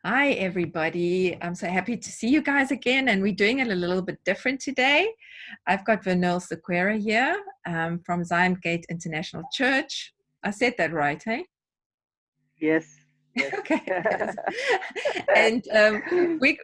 Hi, everybody. I'm so happy to see you guys again, and we're doing it a little bit different today. I've got Vernul Sequiera here from Zion Gate International Church. I said that right, hey? Yes, yes. Okay. And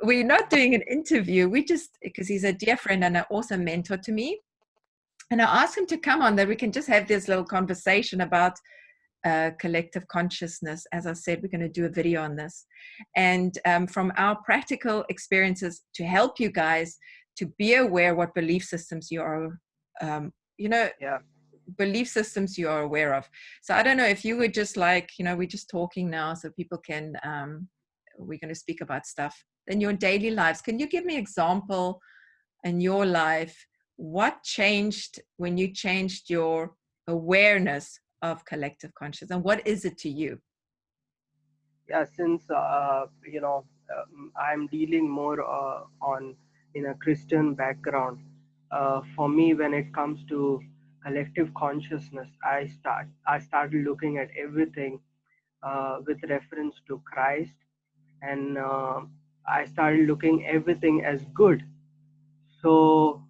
we're not doing an interview. We just, because he's a dear friend and an awesome mentor to me. And I asked him to come on that we can just have this little conversation about collective consciousness. As I said, we're going to do a video on this. And from our practical experiences to help you guys to be aware what belief systems you are, Yeah. belief systems you are aware of. So I don't know if you would just like, we're just talking now so people can, we're going to speak about stuff in your daily lives. Can you give me an example in your life? What changed when you changed your awareness of collective consciousness, and what is it to you? Yeah, since I'm dealing more on in a Christian background. For me, when it comes to collective consciousness, I started looking at everything with reference to Christ, and I started looking everything as good. So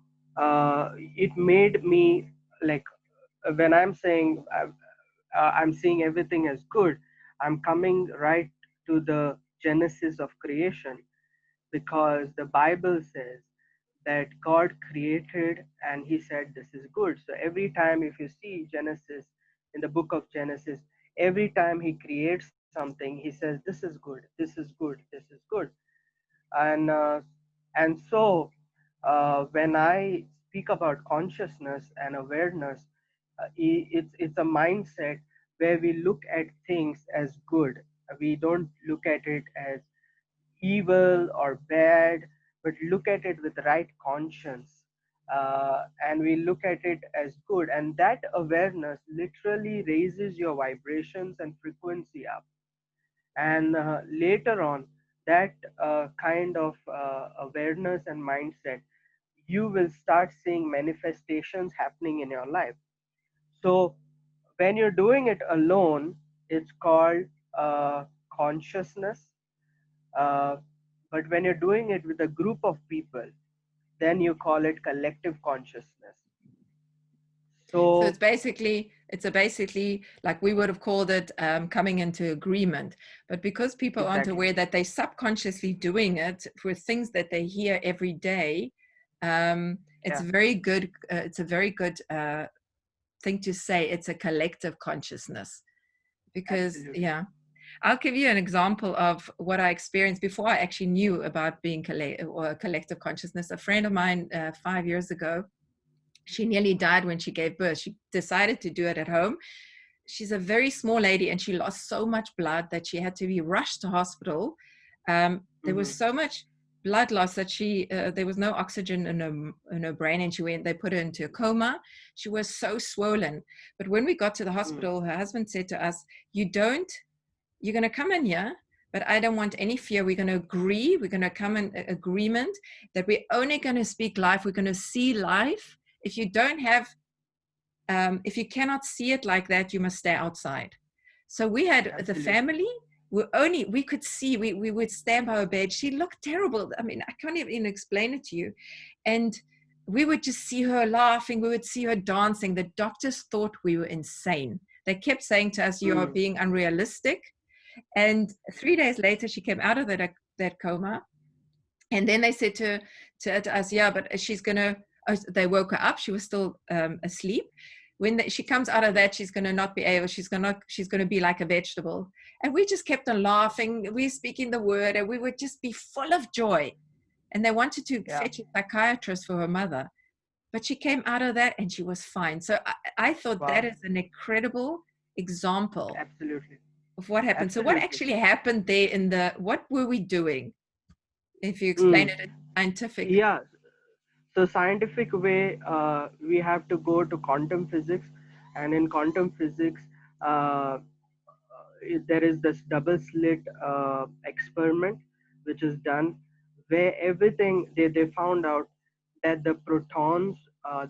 it made me like, when I'm saying I'm seeing everything as good, I'm coming right to the genesis of creation, because the Bible says that God created and he said this is good. So every time, if you see Genesis, in the book of Genesis, every time he creates something, he says this is good, this is good, this is good. And uh, and so when I speak about consciousness and awareness, it's a mindset where we look at things as good. We don't look at it as evil or bad, but look at it with the right conscience. And we look at it as good, and that awareness literally raises your vibrations and frequency up. And later on, that kind of awareness and mindset, you will start seeing manifestations happening in your life. So when you're doing it alone, it's called consciousness. uh, but when you're doing it with a group of people, then you call it collective consciousness. So So it's a basically like we would have called it coming into agreement, but because people aren't exactly. aware that they're subconsciously doing it for things that they hear every day, it's Yeah, very good. It's a very good thing to say. It's a collective consciousness because, absolutely. yeah. I'll give you an example of what I experienced before I actually knew about being collective consciousness. A friend of mine 5 years ago, she nearly died when she gave birth. She decided to do it at home. She's a very small lady and she lost so much blood that she had to be rushed to hospital. There was Hmm. so much blood loss that there was no oxygen in her brain, and they put her into a coma. She was so swollen. But when we got to the Mm. hospital, her husband said to us, you're going to come in here, but I don't want any fear. We're going to agree. We're going to come in agreement that we're only going to speak life. We're going to see life. If you don't have, if you cannot see it like that, you must stay outside. So we had the Absolutely. family. We could see, we would stand by her bed. She looked terrible. I mean, I can't even explain it to you. And we would just see her laughing. We would see her dancing. The doctors thought we were insane. They kept saying to us, you are Mm. being unrealistic. And 3 days later, she came out of that coma. And then they said to us, yeah, but she's going to, they woke her up. She was still asleep. When she comes out of Mm. that, she's going to not be able, she's going to be like a vegetable. And we just kept on laughing. We're speaking the word and we would just be full of joy. And they wanted to Yeah. fetch a psychiatrist for her mother. But she came out of that and she was fine. So I thought that Wow. is an incredible example Absolutely. of what happened. So what Absolutely. actually happened there what were we doing? If you explain Mm. it in scientific. Yeah. So scientific way, we have to go to quantum physics, and in quantum physics, uh, there is this double slit experiment which is done, where everything they found out that the protons, or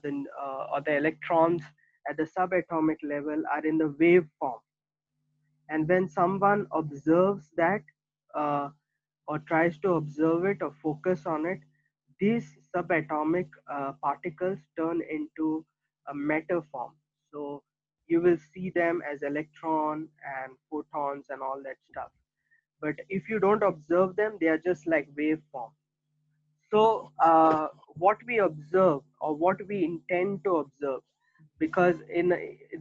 the electrons at the subatomic level are in the wave form. And when someone observes that, uh, or tries to observe it or focus on it, these subatomic particles turn into a matter form. So you will see them as electron and photons and all that stuff. But if you don't observe them, they are just like waveform. So what we observe or what we intend to observe, because in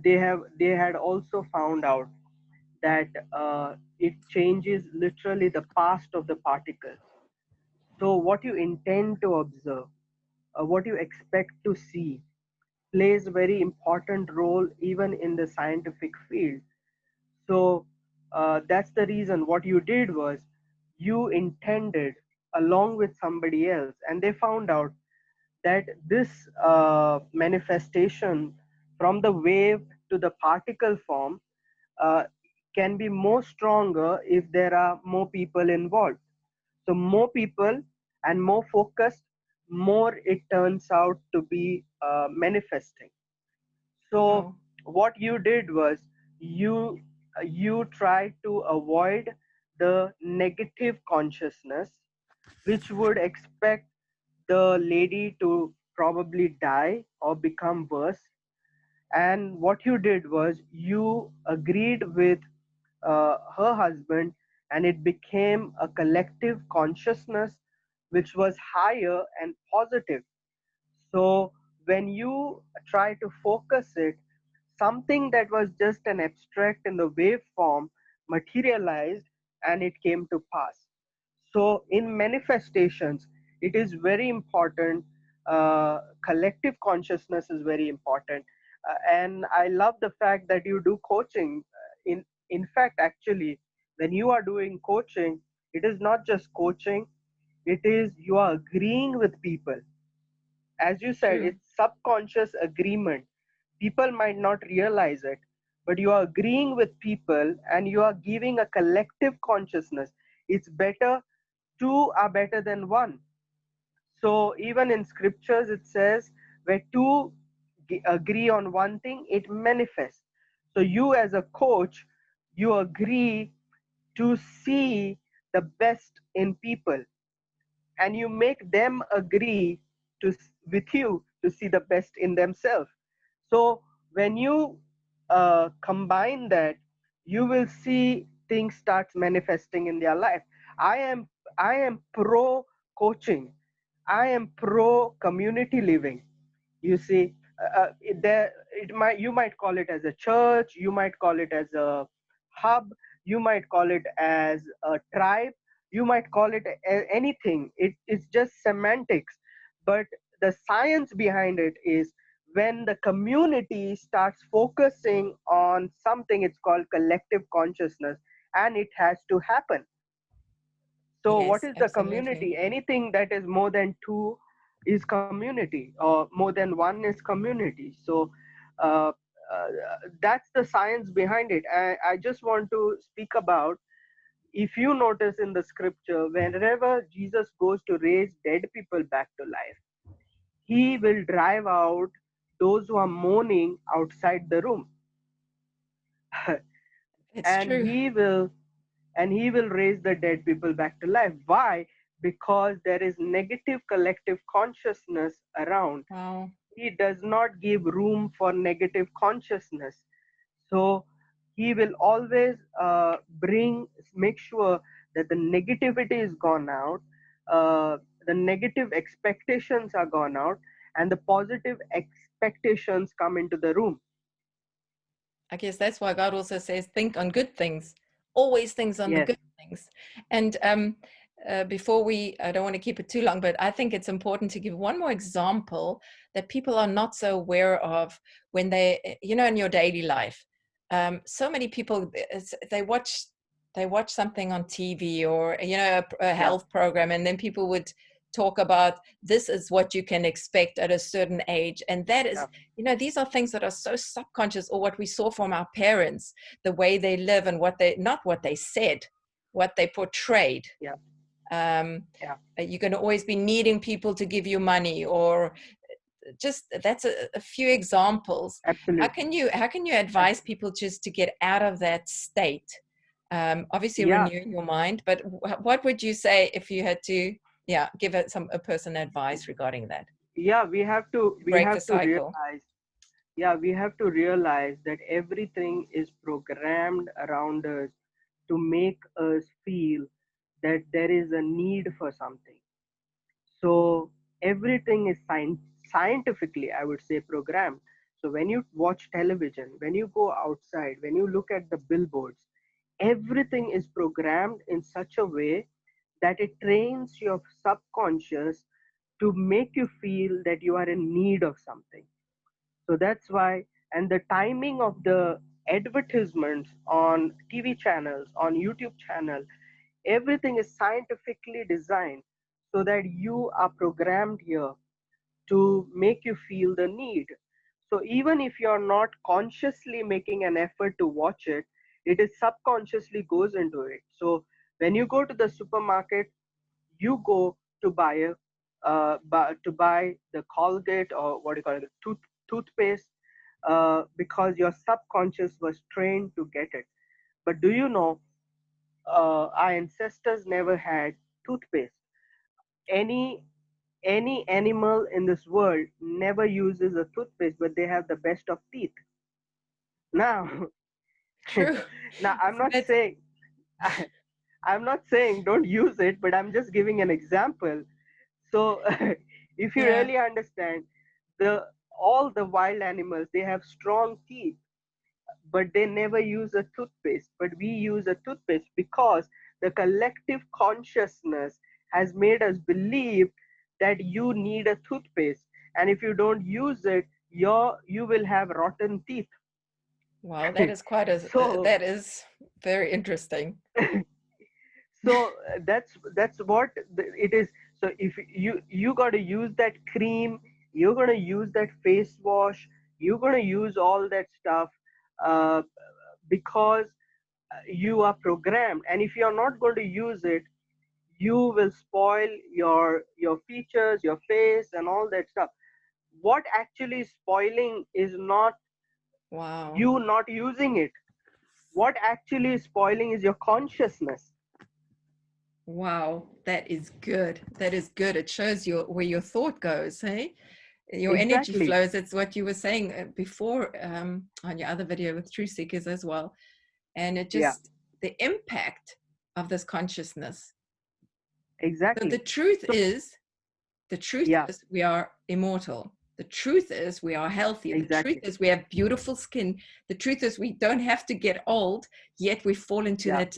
they had also found out that it changes literally the past of the particles. So what you intend to observe, what you expect to see, plays a very important role even in the scientific field. So that's the reason what you did was you intended along with somebody else, and they found out that this manifestation from the wave to the particle form uh, can be more stronger if there are more people involved. So more people and more focused, more it turns out to be manifesting. So Wow. what you did was you tried to avoid the negative consciousness, which would expect the lady to probably die or become worse. And what you did was you agreed with her husband, and it became a collective consciousness which was higher and positive. So when you try to focus it, something that was just an abstract in the waveform materialized and it came to pass. So in manifestations, it is very important. Collective consciousness is very important, and I love the fact that you do coaching. In fact, actually, when you are doing coaching, it is not just coaching; it is you are agreeing with people. As you said, True. it's subconscious agreement. People might not realize it, but you are agreeing with people and you are giving a collective consciousness. It's better, two are better than one. So even in scriptures, it says where two agree on one thing, it manifests. So you as a coach, you agree to see the best in people, and you make them agree with you to see the best in themselves. So when you combine that, you will see things start manifesting in their life. I am pro coaching. I am pro community living. You see, there it might you might call it as a church, you might call it as a hub, you might call it as a tribe, you might call it anything. It's just semantics, but the science behind it is when the community starts focusing on something, it's called collective consciousness, and it has to happen. So what Yes, is the absolutely. community? Anything that is more than two is community, or more than one is community. So uh, uh, that's the science behind it. I just want to speak about, if you notice in the scripture, whenever Jesus goes to raise dead people back to life, he will drive out those who are mourning outside the room. It's and true. he will and he will raise the dead people back to life. Why? Because there is negative collective consciousness around. Wow. He does not give room for negative consciousness. So he will always make sure that the negativity is gone out, uh, the negative expectations are gone out, and the positive expectations come into the room. I guess that's why God also says, think on good things, always things on the Yes. good things. And before I don't want to keep it too long, but I think it's important to give one more example that people are not so aware of when in your daily life. So many people, they watch something on TV or, a Yeah. health program, and then people would talk about this is what you can expect at a certain age. And that is, Yeah. these are things that are so subconscious, or what we saw from our parents, the way they live and not what they said, what they portrayed. Yeah. um, Yeah. you're going to always be needing people to give you money, or just that's a few examples. how Absolutely. can you how can you advise Absolutely. people just to get out of that state, Obviously Yeah, renewing your mind, but what would you say if you had to, yeah, give it a person advice regarding that yeah, to break the cycle? we have to realize that everything is programmed around us to make us feel that there is a need for something. So everything is scientifically, I would say, programmed. So when you watch television, when you go outside, when you look at the billboards, everything is programmed in such a way that it trains your subconscious to make you feel that you are in need of something. So that's why, and the timing of the advertisements on TV channels, on YouTube channel, everything is scientifically designed so that you are programmed here to make you feel the need. So even if you're not consciously making an effort to watch it, it is subconsciously goes into it. So when you go to the supermarket, you go to buy to buy the Colgate, or what do you call it, toothpaste, because your subconscious was trained to get it. But do you know, our ancestors never had toothpaste. Any any animal in this world never uses a toothpaste, but they have the best of teeth. Now, True. now I'm not But saying I'm not saying don't use it, but I'm just giving an example. So if you yeah, really understand, the all the wild animals, they have strong teeth, but they never use a toothpaste. But we use a toothpaste because the collective consciousness has made us believe that you need a toothpaste, and if you don't use it, you will have rotten teeth. wow, that is quite a So that is very interesting. that's what it is. So if you got to use that cream, you're going to use that face wash, you're going to use all that stuff, uh, because you are programmed, and if you're not going to use it, you will spoil your features, your face, and all that stuff. What actually is spoiling is not Wow. you not using it. What actually is spoiling is your consciousness. Wow, that is good. That is good. It shows your where your thought goes, hey? Your energy Exactly. flows. It's what you were saying before on your other video with True Seekers as well. And it Yeah, just, the impact of this consciousness. So exactly. So the truth yeah, is we are immortal. The truth is we are healthy. The truth exactly. is we have beautiful skin. The truth is we don't have to get old, yet we fall into Yeah, that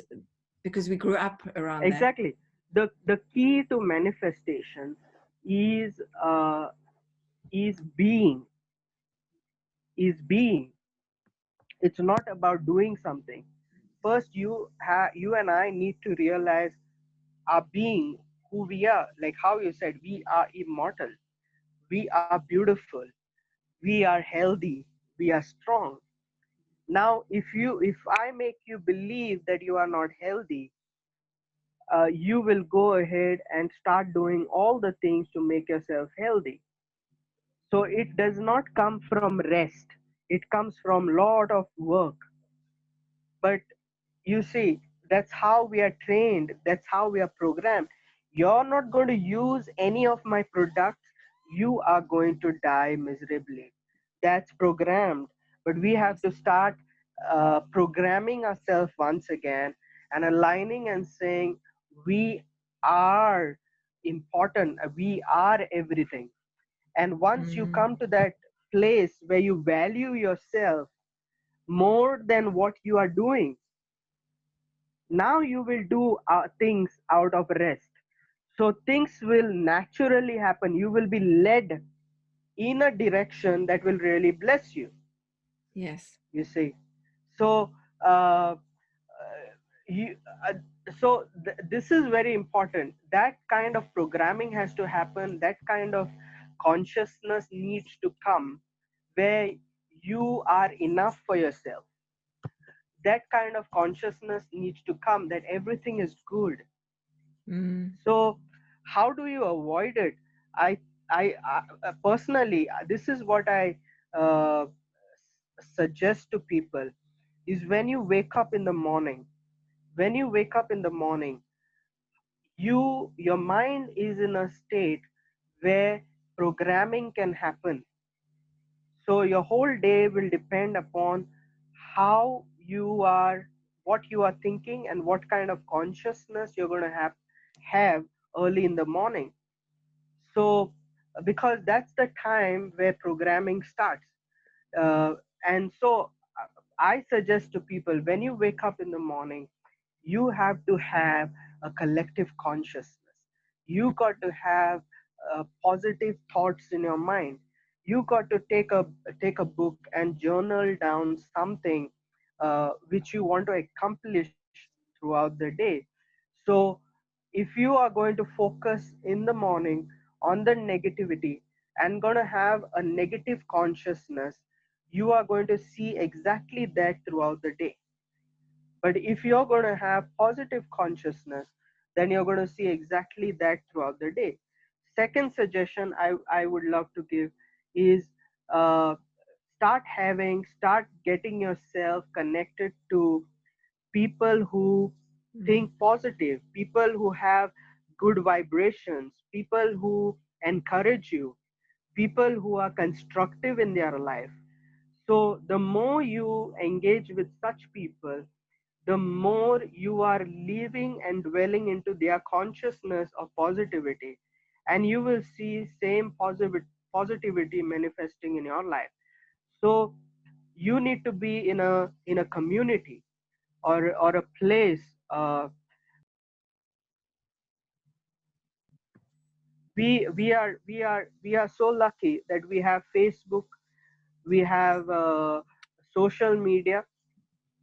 because we grew up around that. exactly. The key to manifestation is uh, is being is being. It's not about doing something. First, you and I need to realize our being, who we are. Like how you said, we are immortal. We are beautiful. We are healthy. We are strong. Now, if I make you believe that you are not healthy, you will go ahead and start doing all the things to make yourself healthy. So it does not come from rest. It comes from lot of work. But you see, that's how we are trained. That's how we are programmed. You're not going to use any of my products. You are going to die miserably. That's programmed. But we have Yes. to start programming ourselves once again and aligning and saying, we are important. We are everything. And once you Mm, come to that place where you value yourself more than what you are doing, now you will do things out of rest. So things will naturally happen. You will be led in a direction that will really bless you, yes. you see. So uh, you so this is very important. That kind of programming has to happen. That kind of consciousness needs to come, where you are enough for yourself. That kind of consciousness needs to come, that everything is good. Mm, So how do you avoid it? I personally, this is what I suggest to people, is when you wake up in the morning, when you wake up in the morning, your mind is in a state where programming can happen. So your whole day will depend upon how you are, what you are thinking, and what kind of consciousness you're going to have early in the morning. So because that's the time where programming starts. uh, and so I suggest to people, when you wake up in the morning, you have to have a collective consciousness. You got to have positive thoughts in your mind. You got to take a book and journal down something which you want to accomplish throughout the day. So if you are going to focus in the morning on the negativity and going to have a negative consciousness, you are going to see exactly that throughout the day. But if you're going to have positive consciousness, then you're going to see exactly that throughout the day. Second suggestion I would love to give is, uh, start getting yourself connected to people who Mm. think positive, people who have good vibrations, people who encourage you, people who are constructive in their life. So the more you engage with such people, the more you are living and dwelling into their consciousness of positivity, and you will see same positivity manifesting in your life. So you need to be in a community, or a place. We are so lucky that we have Facebook, we have social media,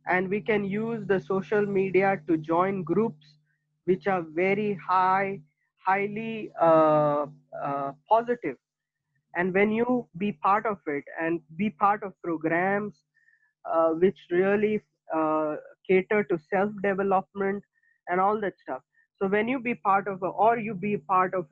and we can use the social media to join groups which are very highly positive. And when you be part of it and be part of programs which really cater to self development and all that stuff. So when you be part of or you be part of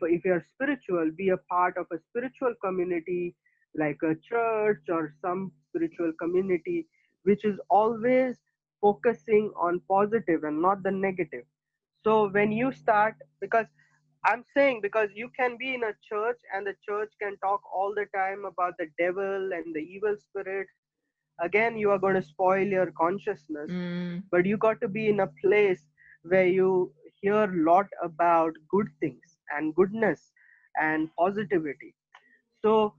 if you're spiritual, be a part of a spiritual community like a church or some spiritual community which is always focusing on positive and not the negative. So when you start, because I'm saying, because you can be in a church and the church can talk all the time about the devil and the evil spirits. Again, you are going to spoil your consciousness. Mm. But you got to be in a place where you hear a lot about good things and goodness and positivity. So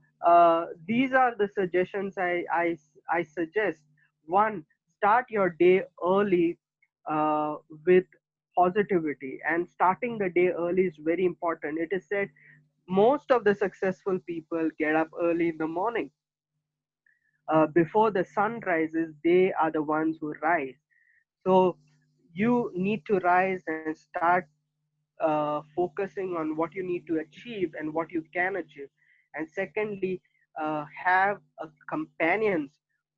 these are the suggestions I suggest. One, start your day early uh, with positivity, and starting the day early is very important. It is said most of the successful people get up early in the morning. Before the sun rises, they are the ones who rise. So you need to rise and start focusing on what you need to achieve and what you can achieve. And secondly, have companions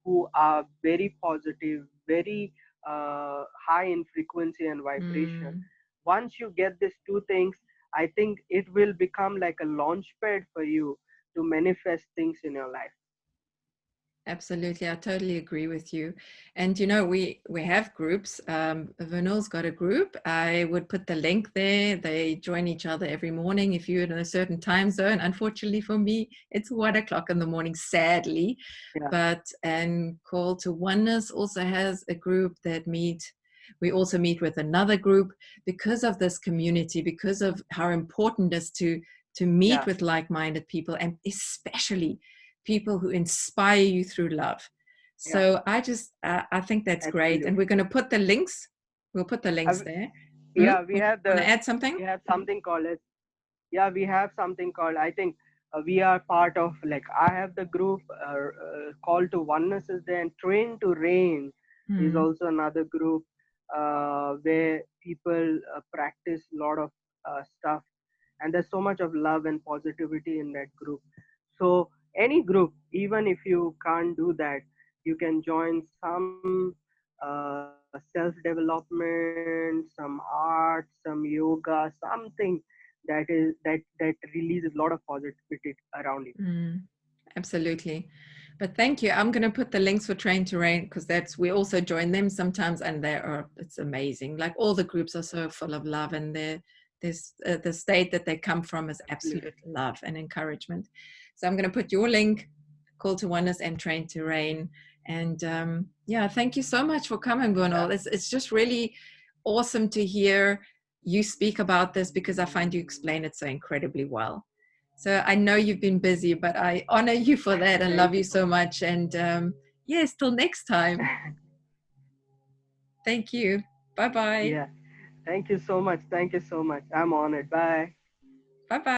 who are very positive, very high in frequency and vibration. Mm. Once you get these two things, I think it will become like a launch pad for you to manifest things in your life. Absolutely, I totally agree with you. And you know, we have groups. Vernul's got a group. I would put the link there. They join each other every morning. If you're in a certain time zone, unfortunately for me, it's 1 o'clock in the morning, sadly. Yeah, But and Call to Oneness also has a group that meet. We also meet with another group because of this community, because of how important it is to meet yeah, with like-minded people, and especially people who inspire you through love. yeah, So I think that's great, and we're absolutely. going to put the links. We'll put the links I've, there. Hmm? yeah, we Want have to add something? something called as, yeah, we have something called, I think we are part of, like, I have the group call to oneness is there, and train to reign is Hmm. also another group where people practice a lot of stuff, and there's so much of love and positivity in that group. So any group, even if you can't do that, you can join some self development, some art, some yoga, something that releases a lot of positivity around you. Mm, absolutely. But thank you. I'm going to put the links for Train to Rain because we also join them sometimes, and it's amazing. Like all the groups are so full of love, and there's the state that they come from is absolute Absolutely. love and encouragement. So I'm going to put your link, Call to Oneness and Train to Rain. And yeah, thank you so much for coming, Yeah. Vernul. It's just really awesome to hear you speak about this because I find you explain it so incredibly well. So I know you've been busy, but I honor you for that and love Thank you you. so much. And yes, till next time. Thank you. Bye bye. Yeah. Thank you so much. Thank you so much. I'm honored. Bye. Bye bye.